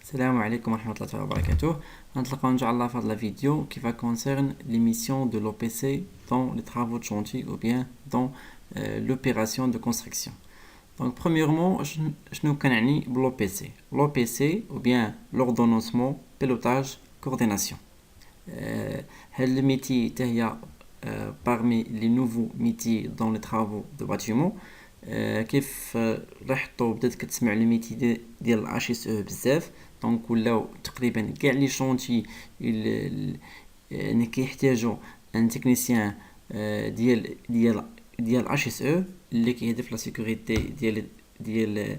Salam alaikum wa rahmatullahi wa barakatuh. Inch'Allah faire la vidéo qui va concerner l'émission de l'OPC dans les travaux de chantier ou bien dans l'opération de construction. Donc premièrement, je nous connais l'OPC. L'OPC ou bien l'ordonnancement, pilotage, coordination. Le métier est parmi les nouveaux métiers dans les travaux de bâtiment. كيف لاحظتوا بدات كتسمع لي ميتي ديال الاشي اس او بزاف دونك ولاو تقريبا كاع لي شونتي اللي كيحتاجوا ان تكنيسيان ديال اش اس او اللي كيهدف لا سيكوريتي ديال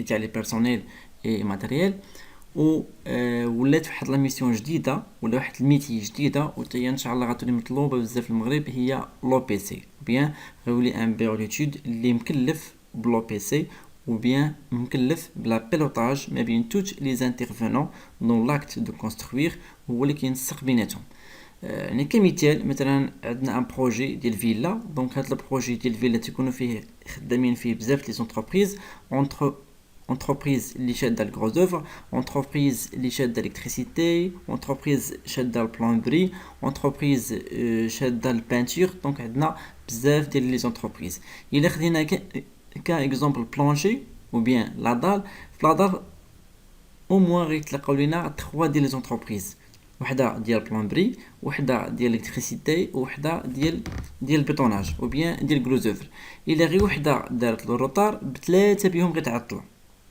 تاع لي بيرسونيل اي ماتيريال و ولات واحد لا ميسيون جديده ولا واحد الميتي جديده وتاهي ان شاء الله غتولي مطلوبه بزاف في المغرب هي لو بي سي بيان غيولي ان بيرو ليتود اللي مكلف بلو بي سي ou bien مكلف بلا بيلوتاج ما بين توت لي زانترفونون دون لاكت دو كونستروير هو اللي كينسق بيناتهم. يعني كمثال مثلا عندنا ان بروجي ديال فيلا دونك هذا البروجي ديال فيلا تيكونوا فيه خدامين فيه بزاف لي زونتربريز entreprise اللي شاده الغروز اوفر entreprise اللي شاده الكتريسيتي entreprise شاده البلومبري entreprise شاده البانتور دونك عندنا بزاف ديال لي زونتربريز الا خدينا كاكزومبل بلانشي ou bien la dalle في لا دال او موان غيتلاقاو لينا 3 ديال لي زونتربريز وحده ديال بلومبري وحده ديال الكتريسيتي وحده ديال البيطوناج ou bien ديال غروز اوفر الا غير وحده دارت لو روطار بثلاثه بهم غيتعطلوا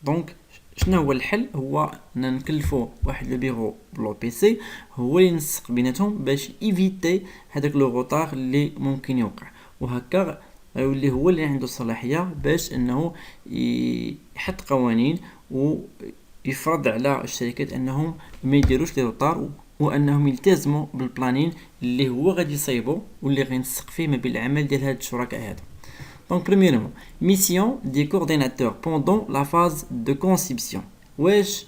دونك شنو هو الحل هو نكلفوا واحد لو بيرو بلو بي سي هو اللي ينسق بيناتهم باش ايفيتي هذاك لو روطار اللي ممكن يوقع وهكا غيولي هو اللي عنده الصلاحيه باش انه يحط قوانين ويفرض على الشركات انهم ما يديروش لي روطار وانهم يلتزموا بالبلانين اللي هو غادي يصايبو واللي غينسق فيه ما بين العمل ديال هاد الشركاء هذا. Donc premièrement, mission des coordinateurs pendant la phase de conception. واش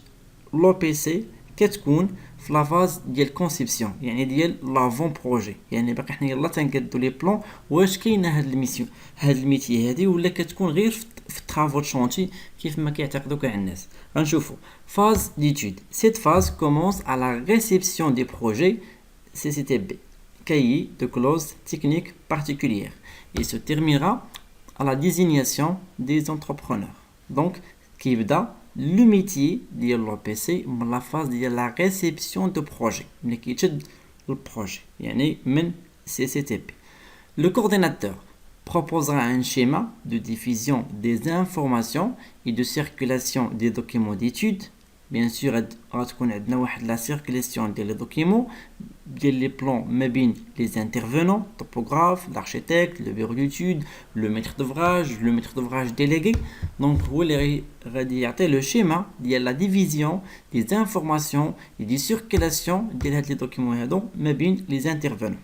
l'OPC كتكون في لا فاز ديال كونسيبسيون يعني ديال لافون بروجي يعني باقي حنا يلاه تنقادو لي بلون واش كاينه هاد الميسيون هاد الميتي هادي ولا كتكون غير في الترافو شونتي كيف ما كيعتقدوا كاع الناس. غنشوفوا phase d'étude. Cette phase commence à la réception des projets CCTB cahier de clauses techniques particulières et se terminera à la désignation des entrepreneurs. Donc كيبدا le métier ديال l'OPC من la phase ديال la réception de projet ملي كيتشد البروجي يعني من CCTB. Le coordinateur proposera un schéma de diffusion des informations et de circulation des documents d'études. Bien sûr غتكون عندنا واحد la circulation ديال les documents ديال les plans ما بين les intervenants topographe, l'architecte, le bureau d'études, le maître d'ouvrage délégué. Donc هو اللي غادي يعطي le schéma ديال la division des informations et des circulations ديال هاد les documents هادو ما بين les intervenants.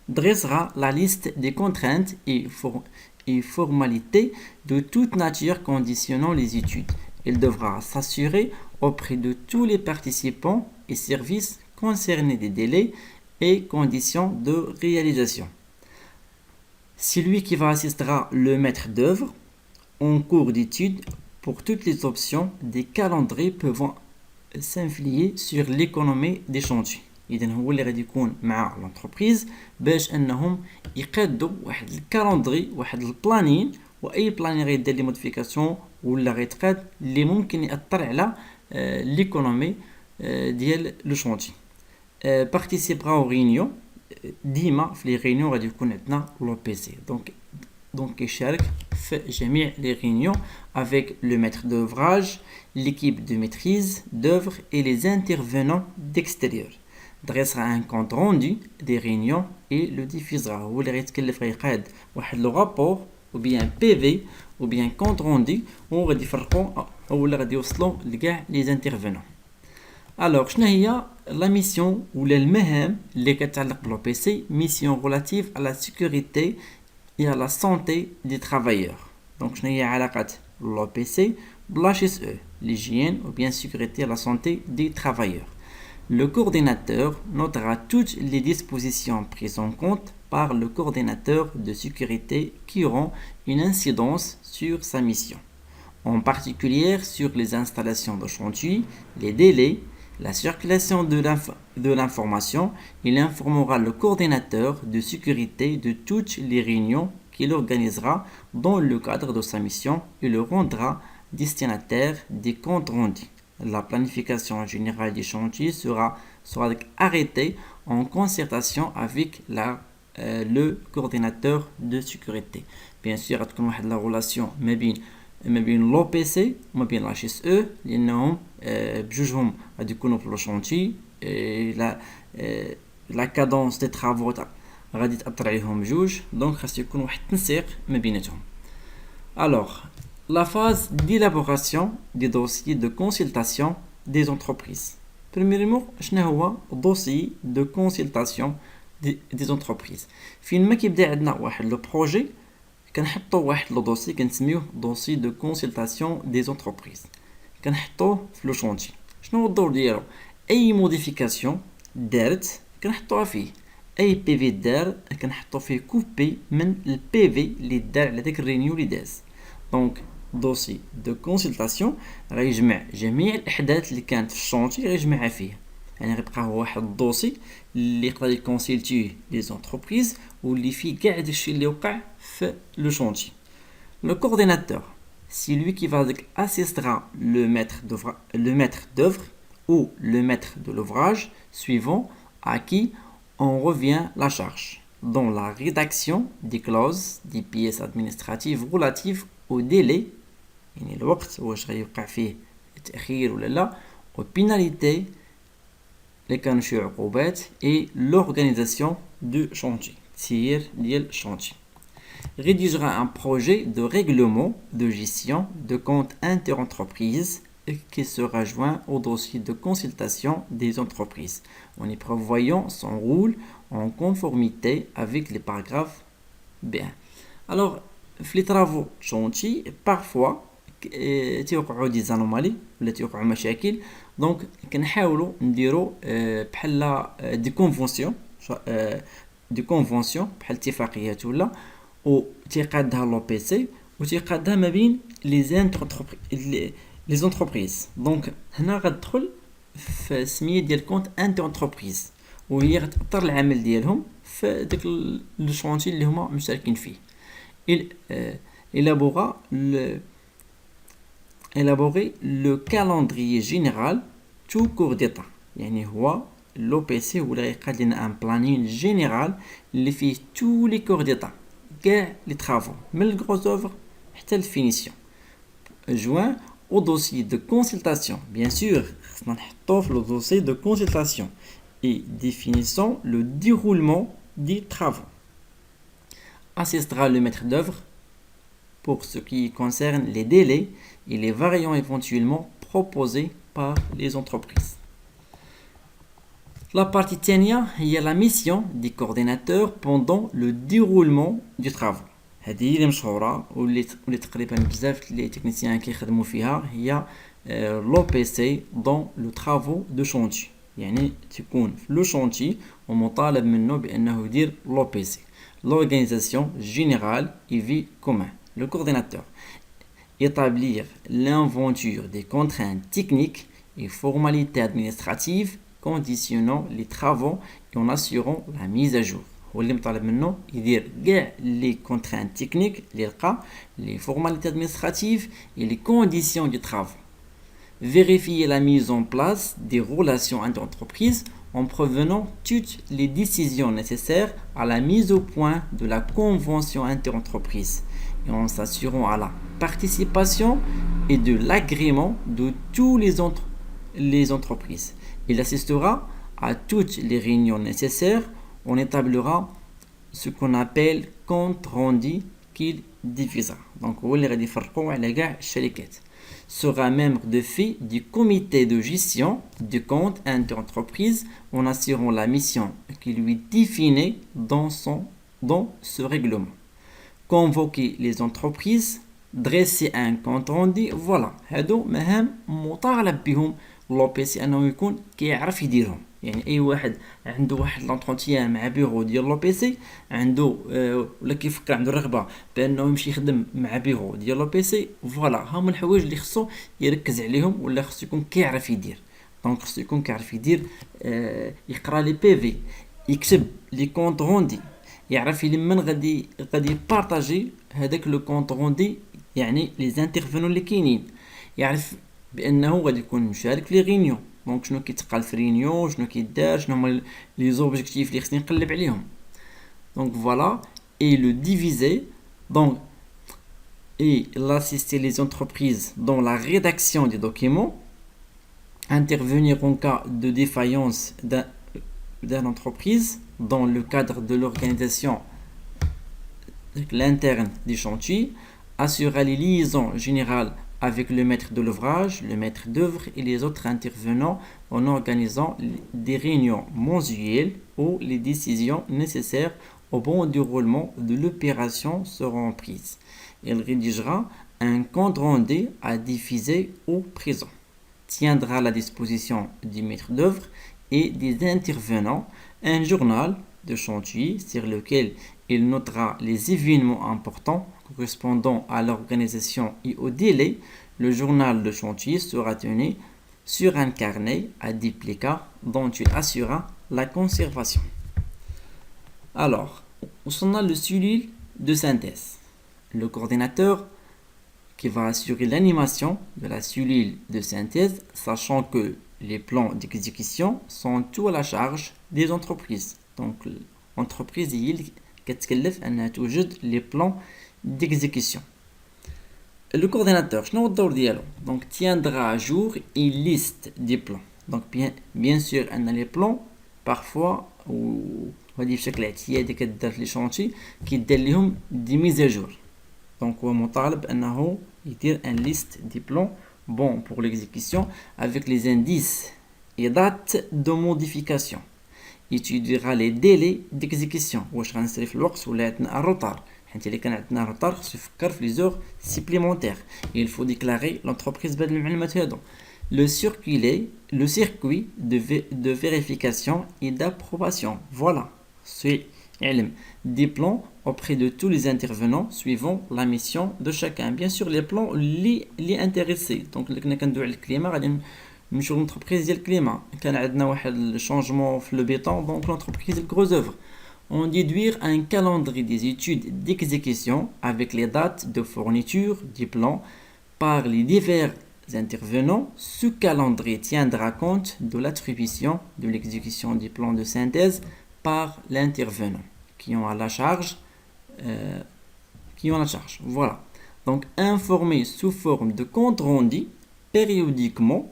Dressera la liste des contraintes et formalités de toute nature conditionnant les études. Il devra s'assurer auprès de tous les participants et services concernés des délais et conditions de réalisation. C'est lui qui va assistera le maître d'œuvre en cours d'étude pour toutes les options des calendriers pouvant s'influer sur l'économie des chantiers. إذن هو اللي غادي يكون مع l'entreprise باش انهم يقادوا واحد الكالندري واحد البلانين واي بلانين غيدير لي موديفيكاسيون ولا غيتقاد اللي ممكن ياثر على ليكونومي ديال لو شونتي. بارتيسيبرا او ريونيون ديما في لي ريونيون غادي يكون عندنا لو بي سي دونك يشارك في جميع لي ريونيون avec le maître d'ouvrage, l'équipe de maîtrise d'œuvre et les intervenants d'extérieur. dressera un compte rendu des réunions et le diffusera. هو اللي غيتكلف غيقاد واحد لو رابور ou bien PV ou bien compte rendu وغادي يفرقوا ولا غادي يوصلوا لكاع لي انترفينون. alors شنو هي لا ميسيون ولا المهام اللي كتعلق بلو بي سي ميسيون relative à la sécurité et à la santé des travailleurs. donc شنو هي علاقه لو بي سي بلا HSE l'hygiène ou bien sécurité et la santé des travailleurs. Le coordinateur notera toutes les dispositions prises en compte par le coordinateur de sécurité qui auront une incidence sur sa mission. en particulier sur les installations de chantier, les délais, la circulation de l'information. Il informera le coordinateur de sécurité de toutes les réunions qu'il organisera dans le cadre de sa mission et le rendra destinataire des comptes rendus. La planification générale des chantiers sera arrêtée en concertation avec le coordinateur de sécurité. Bien sûr غتكون واحد la relation ما بين l'OPC وما بين la HSE لأنهم بجوجهم غادي يكونوا في لو شونتي. لا كادونس دي ترافو غادي تأثر عليهم بجوج، دونك خاص يكون واحد التنسيق ما بيناتهم. Alors, la phase d'élaboration des dossiers de consultation des entreprises. Premièrement, شنو هو dossier de consultation des entreprises؟ فين ما كيبدا عندنا واحد لو بروجي كنحطوا واحد لو دوسي كنسميوه دوسي دو كونسلطاسيون دي زونتربريز، كنحطوه في لو شونتي. شنو هو الدور ديالو؟ اي موديفيكاسيون دارت كنحطوها فيه، اي بي في دار كنحطو فيه كوبي من البي في اللي دار على داك الرينيو اللي داز. دونك دوسي دو كونسلطاسيون غيجمع جميع الاحداث اللي كانت في الشونتي غيجمعها فيه، يعني غيبقى هو واحد الدوسي اللي يقدر يكونسلتيه لي زونتربريز واللي فيه كاع داكشي اللي وقع في le chantier. Le coordinateur, c'est lui qui va assistera le maître d'œuvre ou le maître de l'ouvrage suivant à qui on revient la charge dans la rédaction des clauses des pièces administratives relatives au délai, يعني الوقت واش غيوقع فيه التأخير ولا لا، aux pénalités اللي كانوا شي عقوبات et l'organisation du chantier. تسيير ديال الشونتي. Rédigera un projet de règlement de gestion de compte interentreprise qui sera joint au dossier de consultation des entreprises en y prévoyant son rôle en conformité avec les paragraphes B1. Alors, في les travaux chantier parfois تيوقعوا دي زانومالي ولا تيوقعوا مشاكل، دونك كنحاولوا نديروا بحال دي كونفونسيون بحال اتفاقيات ولا وتيقادها لو بي سي وتيقادها ما بين لي زونتربريز. دونك هنا غتدخل في السميه ديال كونت انتر انتربريز وهي غتاثر العمل ديالهم في داك لو شونتي اللي هما مشاركين فيه. élaborer le calendrier général tout cours d'état، يعني هو لو بي سي ولا يقاد لنا ان بلانين جينيرال اللي فيه تو لي كور ديتا كاع لي طرافو من الغروز اوفر حتى الفينيسيون، joint au dossier de consultation. Bien sûr خصنا نحطوه في لو dossier de consultation et définissant le déroulement des travaux. Assistera le maître d'œuvre pour ce qui concerne les délais et les variants éventuellement proposés par les entreprises. La partie الثانية هي la mission des coordinateurs pendant le déroulement du travail. هذه هي اللي مشهورة واللي تقريبا بزاف لي تكنيسيان كيخدموا فيها، هي لو بي سي دون لو طرافو دو شونتي، يعني تكون في لو شونتي ومطالب منه بأنه يدير لو بي سي l'organisation générale et vie commun. Le coordinateur établir l'inventure des contraintes techniques et formalités administratives conditionnant les travaux et en assurant la mise à jour. هو اللي مطالب منه يدير كاع les contraintes techniques اللي لقى les formalités administratives et les conditions du travail. Vérifier la mise en place des relations interentreprises en prévenant toutes les décisions nécessaires à la mise au point de la convention interentreprise et en s'assurant à la participation et de l'agrément de tous les entreprises. Il assistera à toutes les réunions nécessaires. On établira ce qu'on appelle compte rendu qu'il diffusera. Donc, هو اللي غادي يفرقوا على كاع الشركات. Sera membre de fait du comité de gestion du compte interentreprise en assurant la mission qui lui définit dans ce règlement. Convoquer les entreprises dresser un compte rendu. فوالا هادو مهام مطالب بهم لو بي سي انه يكون كيعرف يديرهم. يعني اي واحد عنده واحد لونتروتيان مع بيرو ديال لو بي سي عنده ولا كيفكر عنده الرغبه بانه يمشي يخدم مع بيرو ديال لو بي سي، فوالا هما الحوايج اللي خصو يركز عليهم ولا خصو يكون كيعرف يدير. دونك خصو يكون كيعرف يدير يقرا لي بي في، يكتب لي كونط روندي، يعرف لمن غادي بارطاجي هذاك لو كونط روندي، يعني لي زانترفينون اللي كاينين، يعرف بانه غادي يكون مشارك في لي غينيون. دونك شنو كيتقال في رينيون، شنو كيدار، شنو هما لي زوبجيكتيف اللي خصني نقلب عليهم. دونك فوالا et le diviser donc et l'assister les entreprises dans la rédaction des documents, intervenir en cas de défaillance d'une entreprise dans le cadre de l'organisation l'interne des chantiers, assurer les liaisons générales avec le maître de l'ouvrage, le maître d'œuvre et les autres intervenants en organisant des réunions mensuelles où les décisions nécessaires au bon déroulement de l'opération seront prises. Il rédigera un compte rendu à diffuser au présent, tiendra à la disposition du maître d'œuvre et des intervenants un journal de chantier sur lequel il notera les événements importants correspondant à l'organisation et au délai. Le journal de chantier sera tenu sur un carnet à duplicata dont il assurera la conservation. Alors, on a le cellule de synthèse. Le coordinateur qui va assurer l'animation de la cellule de synthèse, sachant que les plans d'exécution sont tous à la charge des entreprises. Donc, l'entreprise كتكلف أنها توجد les plans d'exécution. Le coordinateur, شنو هو الدور ديالو؟ Donc tiendra à jour une liste des plans. Donc bien sûr أن les plans parfois وهذه بشكل اعتيادي كدار في لي شونتي كيدير لهم دي ميز à jour. Donc هو مطالب أنه يدير un liste des plans bon pour l'exécution avec les indices et dates de modification. étudiera les délais d'exécution. واش غنسري في الوقت ولا عندنا الروتار، حيت الا كان عندنا روتار خصو يفكر في لي زور سيبليمونتير. il faut déclarer l'entreprise بهاد المعلومات هادو. le circuit de vérification et d'approbation. Voilà, c'est علم des plans auprès de tous les intervenants suivant la mission de chacun. Bien sûr les plans les intéressés. donc اللي كنا كندوي على الكليمه غادي نمشيو لونتربريز ديال الكليمه، كان عندنا واحد الشونجمون في لو بيتون دونك لونتربريز الكروز اوفر. On déduire un calendrier des études d'exécution avec les dates de fourniture du plan par les divers intervenants. Ce calendrier tiendra compte de l'attribution de l'exécution du plan de synthèse par l'intervenant qui ont la charge. Voilà. Donc informer sous forme de compte rendu périodiquement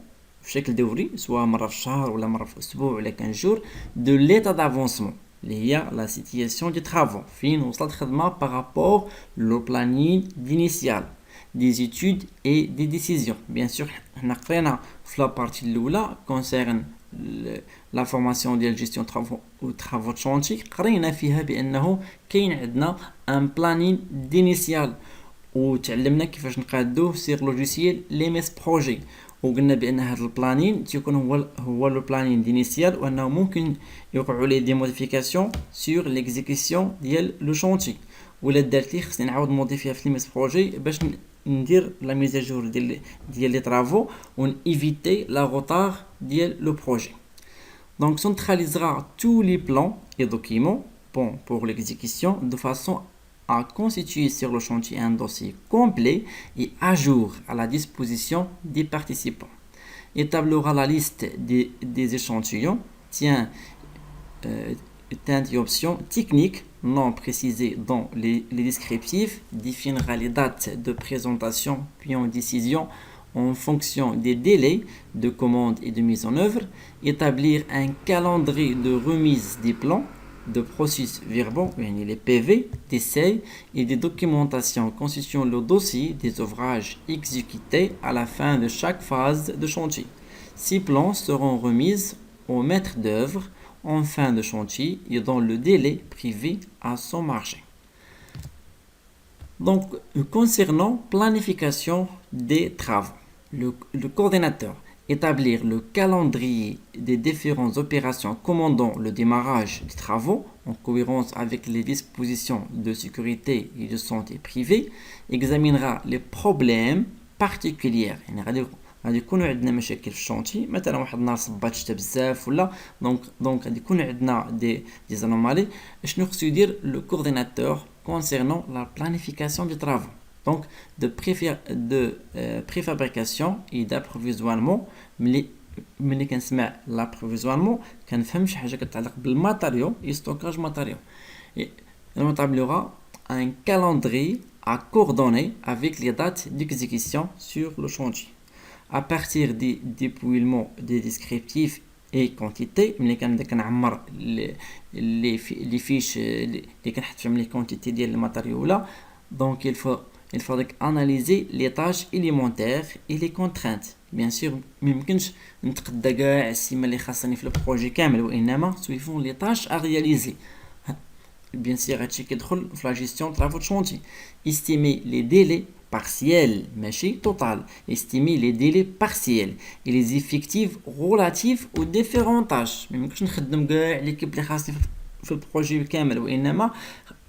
بشكل دوري سواء مرة في الشهر ولا مرة في الأسبوع ولا 15 jours de l'état d'avancement اللي هي la situation des travaux فين وصلت الخدمة par rapport au planning initial des études et des décisions. bien sûr حنا قرينا في la partie الأولى concerne la formation ديال gestion travaux de chantier قرينا فيها بأنه كاين عندنا un planning initial وتعلمنا كيفاش نقادوه سير لوجيسيال لي ميس بروجي، وقلنا بان هذا البلانين تيكون هو لو بلانين انيسيال وانه ممكن يوقعوا ليه دي موديفيكاسيون سور ليكزيكسيون ديال لو شونتي، ولا دارت لي خصني نعاود موديفيها في لي ميس بروجي باش ندير لا ميزاجور ديال لي طرافو ونيفيتي لا روتار ديال لو بروجي. Donc centralisera tous les plans et documents pour l'exécution de façon à constituer sur le chantier un dossier complet et à jour à la disposition des participants. Établira la liste des échantillons, et options techniques non précisées dans les descriptifs, définira les dates de présentation puis en décision en fonction des délais de commande et de mise en œuvre, établir un calendrier de remise des plans, de processus verbaux, les PV, d'essai et des documentations constituant le dossier des ouvrages exécutés à la fin de chaque phase de chantier. Ces plans seront remis au maître d'œuvre en fin de chantier et dans le délai privé à son marché. Donc, concernant planification des travaux, le coordinateur établir le calendrier des différentes opérations commandant le démarrage des travaux en cohérence avec les dispositions de sécurité et de santé privée, examinera les problèmes particuliers. يعني غادي يكونوا عندنا مشاكل في الشونتي مثلا واحد النهار صبات شتا بزاف ولا دونك غادي يكون عندنا دي زانومالي شنو خصو يدير لو كورديناتور concernant la planification des travaux donc de préfabrication et d'approvisionnement ملي كنسمع l'approvisionnement كنفهم شي حاجه كتعلق بالماتيريو et stockage matériaux et on établira un calendrier à coordonner avec les dates d'exécution sur le chantier à partir des dépouillements des descriptifs et quantité ملي كنبدا كنعمر لي فيش اللي كنحط فيهم لي كونتيتي ديال الماتيريو ولا دونك il faudrait analyser les tâches élémentaires et les contraintes bien sûr ميمكنش نتقدى كاع السيما اللي خاصني في البروجي كامل وانما suivant les tâches à réaliser bien sûr هادشي كيدخل في لا جيستيون طرافو شونتي estimer les délais partiels ماشي total estimer les délais partiels et les effectifs relatifs aux différentes tâches ميمكنش نخدم كاع ليكيب اللي خاصني في البروجي كامل وانما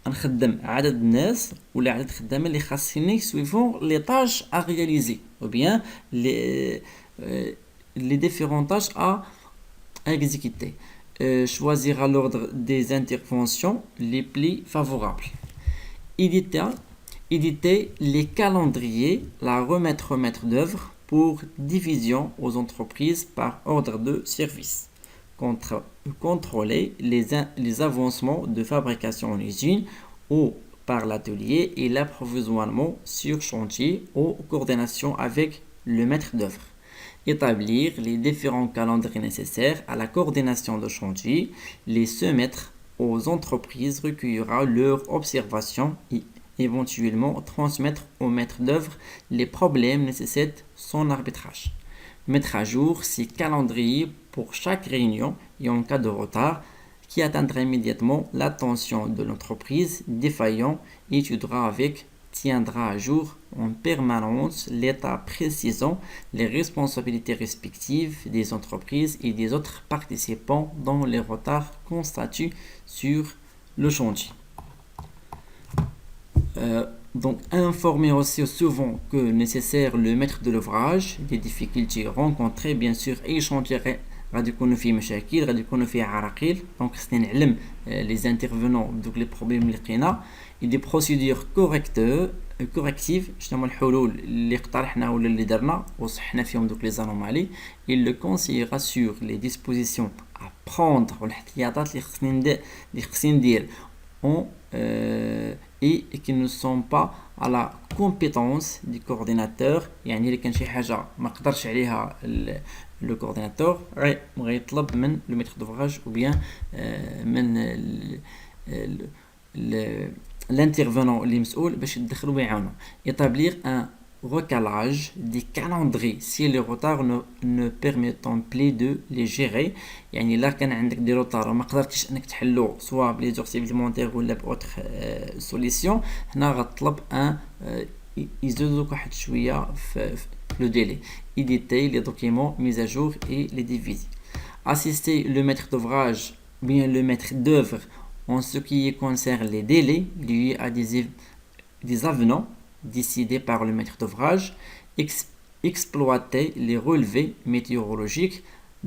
نخدم عدد الناس ولا عدد الخدامين اللي خاصني suivant les tâches à réaliser ou bien les différentes tâches à exécuter choisira l'ordre des interventions les plus favorables éditer les calendriers la remettre au maître d'œuvre pour division aux entreprises par ordre de service contrôler les avancements de fabrication en usine ou par l'atelier et l'approvisionnement sur chantier en coordination avec le maître d'œuvre. Établir les différents calendriers nécessaires à la coordination de chantier, les soumettre aux entreprises, recueillera leurs observations et éventuellement transmettre au maître d'œuvre les problèmes nécessitant son arbitrage. Mettre à jour ces calendriers pour chaque réunion et en cas de retard qui atteindra immédiatement l'attention de l'entreprise défaillant tiendra à jour en permanence l'état précisant les responsabilités respectives des entreprises et des autres participants dans les retards constatés sur le chantier. Donc informer aussi souvent que nécessaire le maître de l'ouvrage des difficultés rencontrées bien sûr اي chantier غادي يكونوا فيه مشاكل غادي يكونوا فيه عراقيل دونك خصني نعلم لي انترفونون بدوك لي بروبليم اللي لقينا et des procédures correctives شنو هما الحلول اللي اقترحنا ولا اللي درنا وصحنا فيهم دوك لي زانومالي il le conseillera sur les dispositions à prendre والاحتياطات اللي خصني ندير et qui ne sont pas à la compétence du coordinateur يعني اللي كان شي حاجه ما قدرش عليها le coordinateur غيطلب من le maître d'ouvrage ou bien من l'intervenant اللي مسؤول باش يدخلوا ويعاونوا établir un recalage des calendriers si les retards ne permettent plus de les gérer يعني لا كان عندك دي روتار وما قدرتيش انك تحلو سواء بلي زورسي فيمونتير ولا باوتر سوليسيون هنا غطلب ان يزيدوك واحد شويه في le délai éditer les documents mis à jour et les diviser assister le maître d'ouvrage ou bien le maître d'œuvre en ce qui concerne les délais liés à des avenants décidés par le maître d'ouvrage exploiter les relevés météorologiques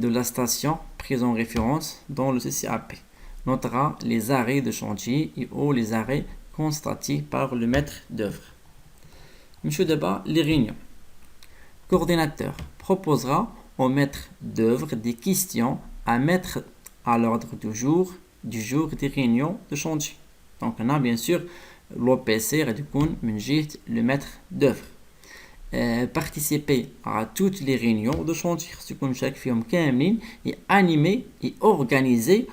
de la station prise en référence dans le CCAP notera les arrêts de chantier et ou les arrêts constatés par le maître d'œuvre. Monsieur Deba, les réunions. Coordinateur proposera au maître d'œuvre des questions à mettre à l'ordre du jour des réunions de chantier. Donc on a bien sûr l'OPC le maître d'œuvre. Participer à toutes les réunions de chantier et animer et organiser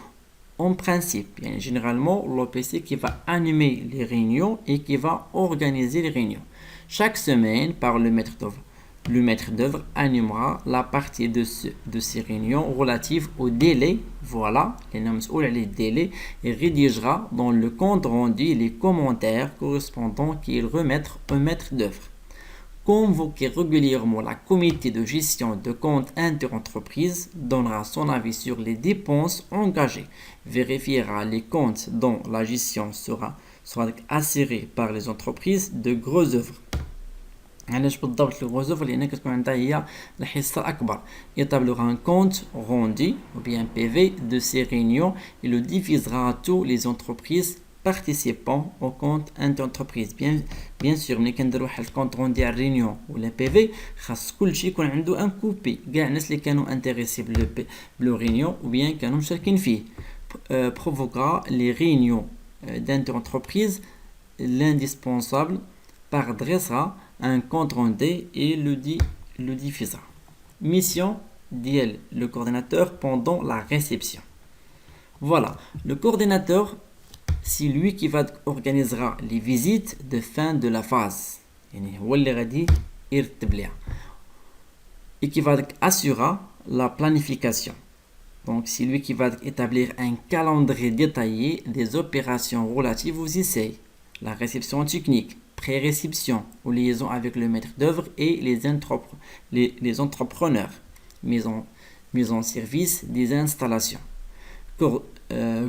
en principe. Généralement l'OPC qui va animer les réunions et qui va organiser les réunions. Chaque semaine par le maître d'œuvre. le maître d'œuvre animera la partie de ces réunions relatives au délai, voilà, les délais, et rédigera dans le compte rendu les commentaires correspondants qu'il remettra au maître d'œuvre. Convoquer régulièrement la comité de gestion de compte interentreprise, donnera son avis sur les dépenses engagées, vérifiera les comptes dont la gestion sera assurée par les entreprises de gros œuvres. علاش بالضبط لو غوز اوفر لان كتكون عندها هي الحصه الاكبر établira un compte rendu ou bien PV de ces réunions et le diffusera à tous les entreprises participant au compte interentreprise. bien sûr ملي كنديروا واحد الكونط روندي ديال الريونيون ولا PV خاص كلشي يكون عنده ان كوبي كاع الناس اللي كانوا انتريسي بلو ريونيون ou bien كانوا مشاركين فيه. provoquera les réunions d'interentreprise. L'indispensable dressera un compte rendu et le diffusera. Mission d'IL, le coordinateur pendant la réception. Voilà, le coordinateur, c'est lui qui organisera les visites de fin de la phase. Et qui va assurer la planification. Donc, c'est lui qui va établir un calendrier détaillé des opérations relatives aux essais, la réception technique, pré-réception ou liaison avec le maître d'œuvre et les entrepreneurs, mise en service des installations.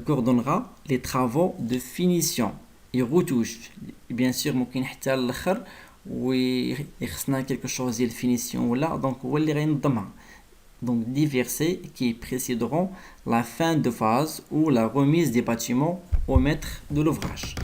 Coordonnera les travaux de finition et retouche. Bien sûr, ممكن حتى الاخر ويخصنا quelque chose de finition ولا donc هو اللي غينظمها. Donc diverses qui précéderont la fin de phase ou la remise des bâtiments au maître de l'ouvrage.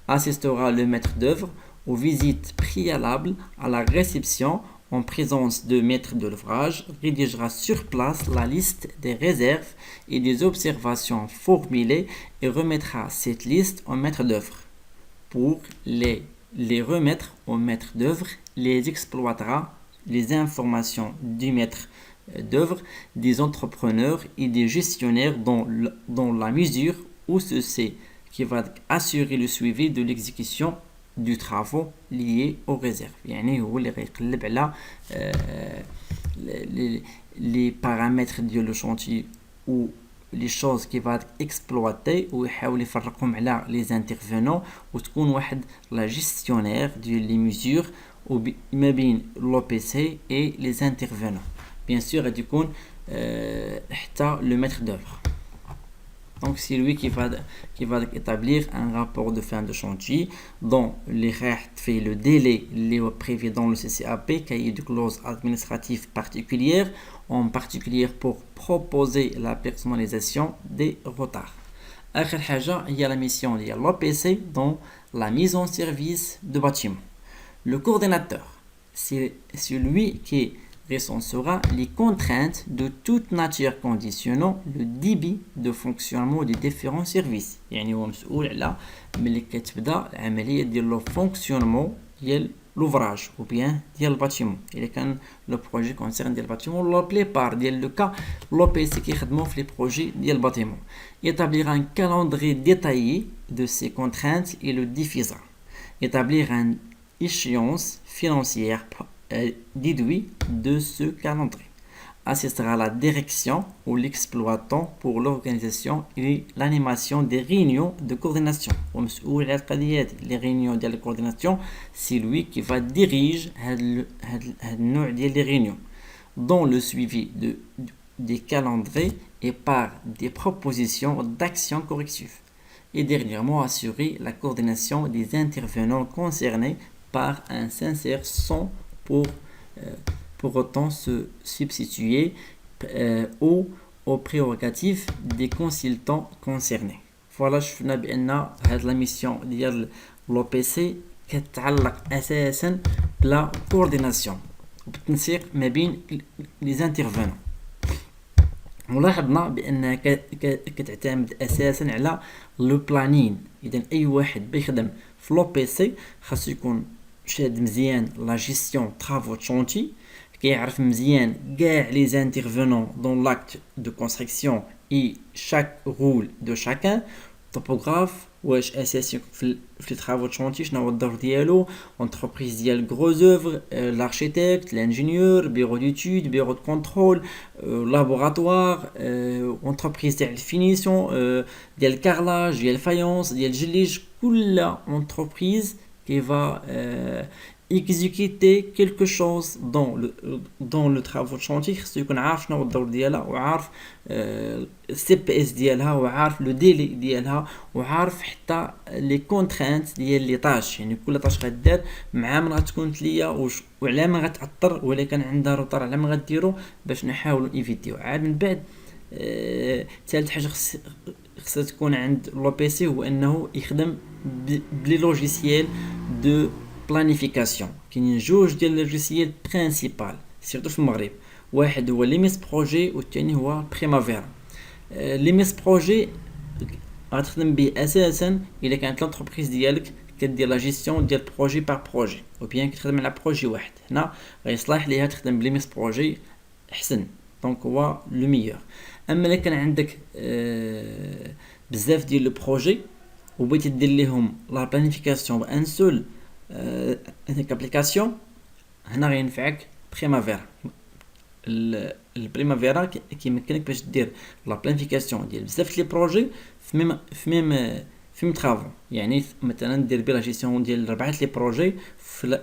Assistera le maître d'œuvre aux visites préalables à la réception en présence de maître de l'ouvrage, rédigera sur place la liste des réserves et des observations formulées et remettra cette liste au maître d'œuvre. Pour les remettre au maître d'œuvre, les exploitera les informations du maître d'œuvre, des entrepreneurs et des gestionnaires dans la mesure où ceci qui va assurer le suivi de l'exécution du travaux liés aux réserves. يعني هو اللي غيقلب على les paramètres de le chantier ou les choses qui va exploiter ويحاول يفرقهم على les intervenants وتكون واحد la gestionnaire ديال les mesures ما بين l'OPC et les intervenants. Bien sûr غادي يكون حتى le maître d'œuvre. Donc c'est lui qui va établir un rapport de fin de chantier dont les règles fait le délai prévu dans le CCAP, cahier de clauses administratives particulières, en particulier pour proposer la personnalisation des retards. آخر حاجة هي la mission ديال l'OPC dans la mise en service de bâtiment. Le coordinateur, c'est celui qui recensera les contraintes de toute nature conditionnant le débit de fonctionnement des différents services. يعني هو مسؤول على ملي كتبدا العمليه ديال لو فونكسيونمون ديال لوفراج ou bien ديال الباتيمون. الا كان لو بروجي كونسيرن ديال الباتيمون لا بليبار ديال لو كا لو بي سي كيخدموا في لي بروجي ديال الباتيمون. établir un calendrier détaillé de ces contraintes et le diffusera. établir une échéance financière déduit de ce calendrier. Assistera à la direction ou l'exploitant pour l'organisation et l'animation des réunions de coordination. Les réunions de coordination, c'est lui qui va diriger les réunions dans le suivi des calendriers et par des propositions d'actions correctives. Et dernièrement, assurer la coordination des intervenants concernés par un sincère son pour autant se substituer aux prérogatives des consultants concernés. Voilà, شفنا بأن هذه la mission ديال l'OPC كتعلق أساسا بلا coordination وبالتنسيق ما بين les intervenants. ولاحظنا بأنها كتعتمد أساسا على لو بلانين. إذا أي واحد بيخدم في l'OPC خاصو يكون شاد مزيان لا جيستيون طرافو de chantier, كيعرف مزيان كاع les intervenants dans l'acte de construction et chaque rôle de chacun, طوبوغراف واش اساسي في لي طرافو شونتي، شنو هو الدور ديالو، اونتربريز ديال غروز اوفر، لارشيتكت، لانجينيور، بيرو ديتود، بيرو دو كونترول، لابوراتوار، اونتربريز تاع الفينيسيون، ديال الكارلاج، ديال الفايونس، ديال الجليج، كل اونتربريز qui va exécuter quelque chose dans le travaux de chantier خصو يكون عارف شنو هو الدور ديالها وعارف السي بي اس ديالها وعارف لو ديلي ديالها وعارف حتى لي كونترينت ديال لي طاش، يعني كل طاش غدير مع من غتكون تليا وعلى ما غتعطر ولا كان عندها روطر على ما غديرو باش نحاولوا ايفيتيو. عاد من بعد ثالث حاجه خصها تكون عند لو بي سي هو انه يخدم بلي لوجيسيال دو بلانيفيكاسيون. كاينين جوج ديال لوجيسيال برينسيبال سيرتو في المغرب، واحد هو ليميس بروجي والثاني هو بريمافيرا. ليميس بروجي غتخدم به اساسا الا كانت لونتربريز ديالك كدير لا جيستيون ديال بروجي بار بروجي او بيان كتخدم على بروجي واحد، هنا غيصلح ليها تخدم بليميس بروجي احسن، دونك هو لو ميور. اما الا كان عندك بزاف ديال لو بروجي وبغيتي دير ليهم لا بلانيفيكاسيون بان سول ابليكاسيون، هنا غينفعك بريمافيرا. البريمافيرا كيمكنك باش دير لا بلانيفيكاسيون ديال بزاف لي بروجي في ميم طرافو، يعني مثلا دير بلا جيستيون ديال 4 لي بروجي في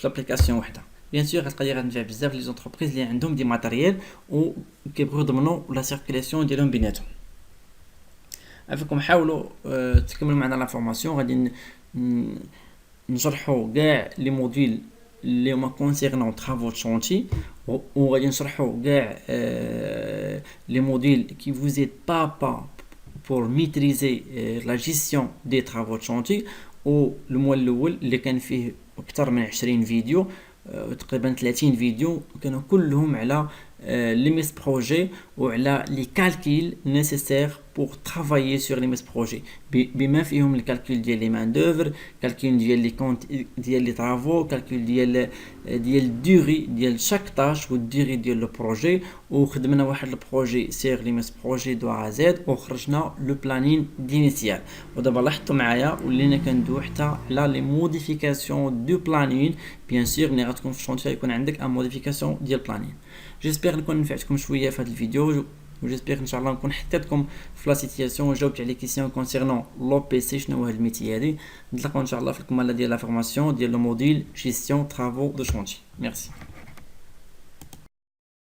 لابليكاسيون وحده. بيان سور هاد غتنفع بزاف لي زونتربريز اللي عندهم دي ماتيريال و كيبغيو يضمنوا لا سيركيلاسيون ديالهم بيناتهم. افيكم حاولوا تكملوا معنا لا فورماسيون، غادي نشرحوا كاع لي موديل اللي هما كونسيرنون طرافو شونتي وغادي نشرحوا كاع لي موديل كي vous aident pas pour maîtriser la gestion des travaux de chantier. والموال الاول اللي كان فيه اكثر من 20 فيديو، تقريبا 30 فيديو، كانوا كلهم على ليميس بروجي وعلى لي كالكيل نيسيسير pour travailler sur les mes projets بما فيهم الكالكول ديال لي مان دوفر، كالكول ديال لي كونت ديال لي طرافو، كالكول ديال الدوري ديال شاك طاش والدوري ديال لو بروجي. وخدمنا واحد البروجي سير لي مس بروجي دو ا زد وخرجنا لو بلانين دينيسيال. ودابا لاحظتوا معايا ولينا كندوي حتى على لي موديفيكاسيون دو بلانين. بيان سور ملي غتكون في الشونتي يكون عندك ان موديفيكاسيون ديال بلانين. جيسبر نكون نفعتكم شويه في هذا الفيديو، وجيسبر ان شاء الله نكون حطيتكم في لا سيتياسيون وجاوبت على لي كيسيون كونسيرنون لو بي سي شنو هو هاد الميتي هادي. نتلاقاو ان شاء الله في الكماله ديال لا فورماسيون ديال لو موديل جيستيون طرافو دو شونتي. ميرسي.